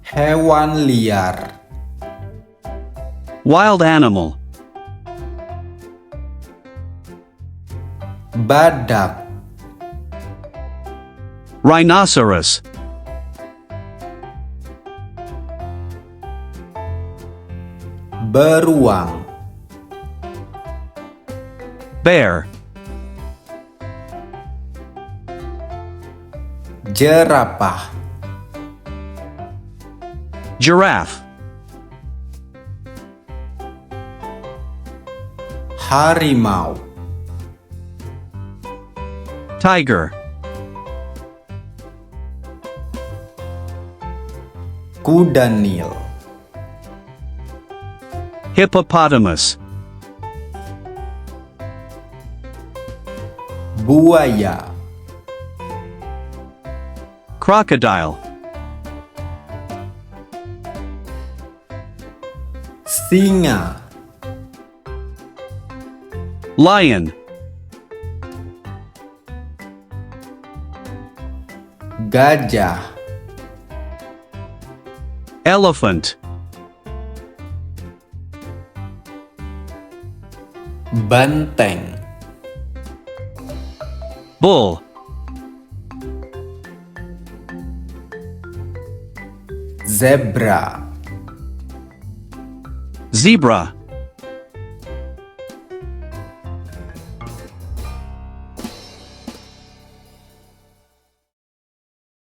Hewan liar. Wild animal. Badak. Rhinoceros. Beruang. Bear. Jerapah. Giraffe. Harimau. Tiger. Kuda Nil. Hippopotamus. Buaya. Crocodile. Singa. Lion. Gajah. Elephant. Banteng. Bull. Zebra. Zebra.